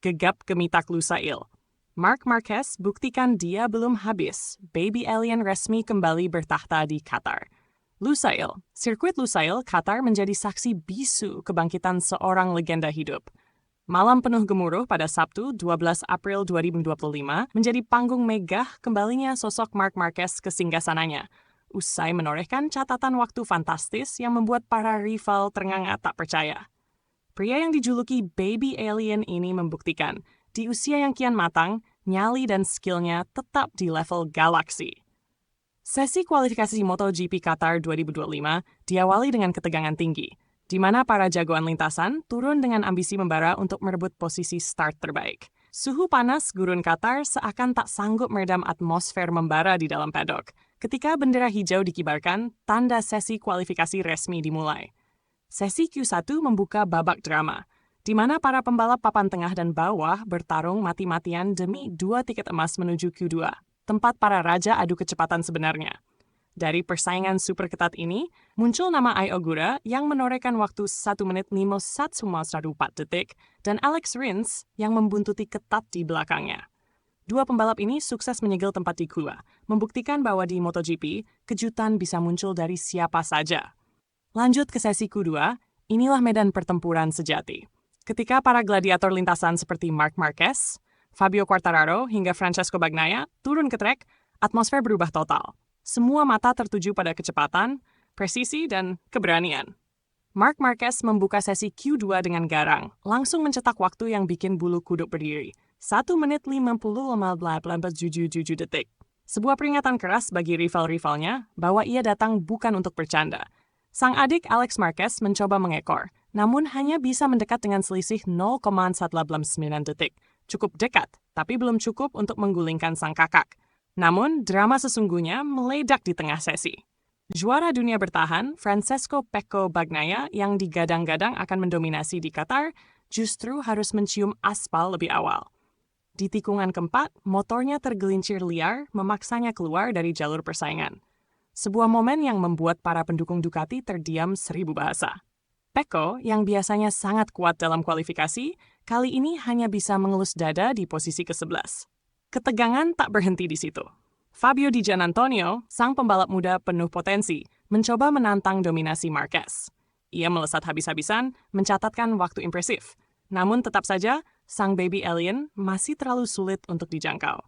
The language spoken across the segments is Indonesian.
gegap gemitak Lusail. Marc Marquez buktikan dia belum habis. Baby alien resmi kembali bertahta di Qatar. Lusail, sirkuit Lusail, Qatar menjadi saksi bisu kebangkitan seorang legenda hidup. Malam penuh gemuruh pada Sabtu, 12 April 2025, menjadi panggung megah kembalinya sosok Marc Marquez ke singgasananya. Usai menorehkan catatan waktu fantastis yang membuat para rival ternganga tak percaya. Pria yang dijuluki Baby Alien ini membuktikan, di usia yang kian matang, nyali dan skillnya tetap di level galaksi. Sesi kualifikasi MotoGP Qatar 2025 diawali dengan ketegangan tinggi, di mana para jagoan lintasan turun dengan ambisi membara untuk merebut posisi start terbaik. Suhu panas gurun Qatar seakan tak sanggup meredam atmosfer membara di dalam paddock. Ketika bendera hijau dikibarkan, tanda sesi kualifikasi resmi dimulai. Sesi Q1 membuka babak drama, di mana para pembalap papan tengah dan bawah bertarung mati-matian demi 2 tiket emas menuju Q2, tempat para raja adu kecepatan sebenarnya. Dari persaingan super ketat ini, muncul nama Ai Ogura yang menorehkan waktu 1 menit 51,14 detik dan Alex Rins yang membuntuti ketat di belakangnya. Dua pembalap ini sukses menyegel tempat di Q2, membuktikan bahwa di MotoGP, kejutan bisa muncul dari siapa saja. Lanjut ke sesi Q2, inilah medan pertempuran sejati. Ketika para gladiator lintasan seperti Marc Marquez, Fabio Quartararo hingga Francesco Bagnaia turun ke trek, atmosfer berubah total. Semua mata tertuju pada kecepatan, presisi, dan keberanian. Marc Marquez membuka sesi Q2 dengan garang, langsung mencetak waktu yang bikin bulu kuduk berdiri. 1 menit 50,87 detik. Sebuah peringatan keras bagi rival-rivalnya bahwa ia datang bukan untuk bercanda. Sang adik Alex Marquez mencoba mengekor, namun hanya bisa mendekat dengan selisih 0,189 detik. Cukup dekat, tapi belum cukup untuk menggulingkan sang kakak. Namun, drama sesungguhnya meledak di tengah sesi. Juara dunia bertahan, Francesco Pecco Bagnaia yang digadang-gadang akan mendominasi di Qatar, justru harus mencium aspal lebih awal. Di tikungan keempat, motornya tergelincir liar, memaksanya keluar dari jalur persaingan. Sebuah momen yang membuat para pendukung Ducati terdiam 1000 bahasa. Pecco, yang biasanya sangat kuat dalam kualifikasi, kali ini hanya bisa mengelus dada di posisi ke-11. Ketegangan tak berhenti di situ. Fabio Di Giannantonio, sang pembalap muda penuh potensi, mencoba menantang dominasi Marquez. Ia melesat habis-habisan, mencatatkan waktu impresif. Namun tetap saja, sang baby alien masih terlalu sulit untuk dijangkau.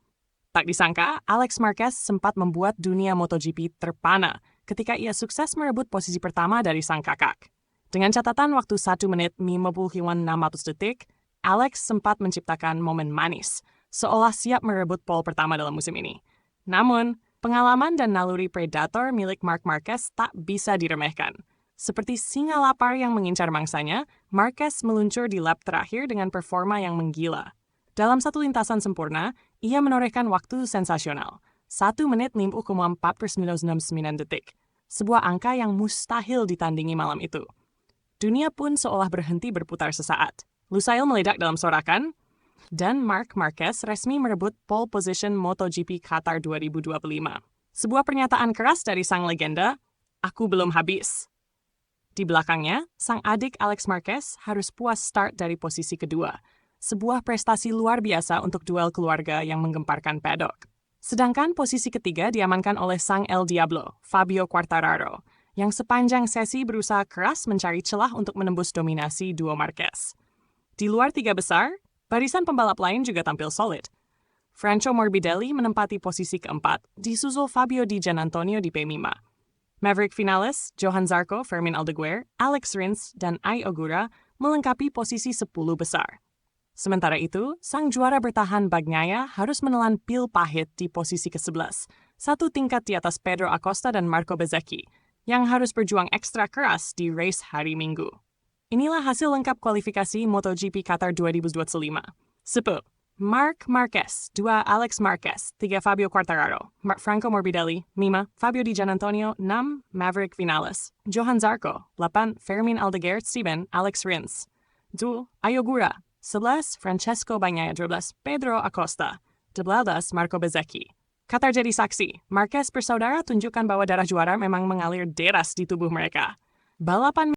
Tak disangka, Alex Marquez sempat membuat dunia MotoGP terpana ketika ia sukses merebut posisi pertama dari sang kakak. Dengan catatan waktu 1 menit 50,600 detik, Alex sempat menciptakan momen manis, seolah siap merebut pole pertama dalam musim ini. Namun, pengalaman dan naluri predator milik Marc Marquez tak bisa diremehkan. Seperti singa lapar yang mengincar mangsanya, Marquez meluncur di lap terakhir dengan performa yang menggila. Dalam satu lintasan sempurna, ia menorehkan waktu sensasional, 1 menit 50,4969 detik. Sebuah angka yang mustahil ditandingi malam itu. Dunia pun seolah berhenti berputar sesaat. Lusail meledak dalam sorakan, dan Marc Marquez resmi merebut pole position MotoGP Qatar 2025. Sebuah pernyataan keras dari sang legenda, "Aku belum habis." Di belakangnya, sang adik Alex Marquez harus puas start dari posisi kedua. Sebuah prestasi luar biasa untuk duel keluarga yang menggemparkan paddock. Sedangkan posisi ketiga diamankan oleh sang El Diablo, Fabio Quartararo, yang sepanjang sesi berusaha keras mencari celah untuk menembus dominasi duo Marquez. Di luar 3 besar, barisan pembalap lain juga tampil solid. Franco Morbidelli menempati posisi keempat, disusul Fabio Di Giannantonio di P5. Maverick Vinales, Johan Zarco, Fermin Aldeguer, Alex Rins, dan Ai Ogura melengkapi posisi 10 besar. Sementara itu, sang juara bertahan Bagnaia harus menelan pil pahit di posisi ke-11, 1 tingkat di atas Pedro Acosta dan Marco Bezzecchi, yang harus berjuang ekstra keras di race hari Minggu. Inilah hasil lengkap kualifikasi MotoGP Qatar 2025. 10. Marc Marquez, 2. Alex Marquez, 3. Fabio Quartararo, Franco Morbidelli, 5. Fabio Di Giannantonio, 6. Maverick Vinales, Johan Zarco, 8. Fermin Aldeguer, 7. Alex Rins, 2. Ai Ogura, 11. Francesco Bagnaia, 12. Pedro Acosta, 12. Marco Bezzecchi. Qatar jadi saksi, Marquez bersaudara tunjukkan bahwa darah juara memang mengalir deras di tubuh mereka. Balapan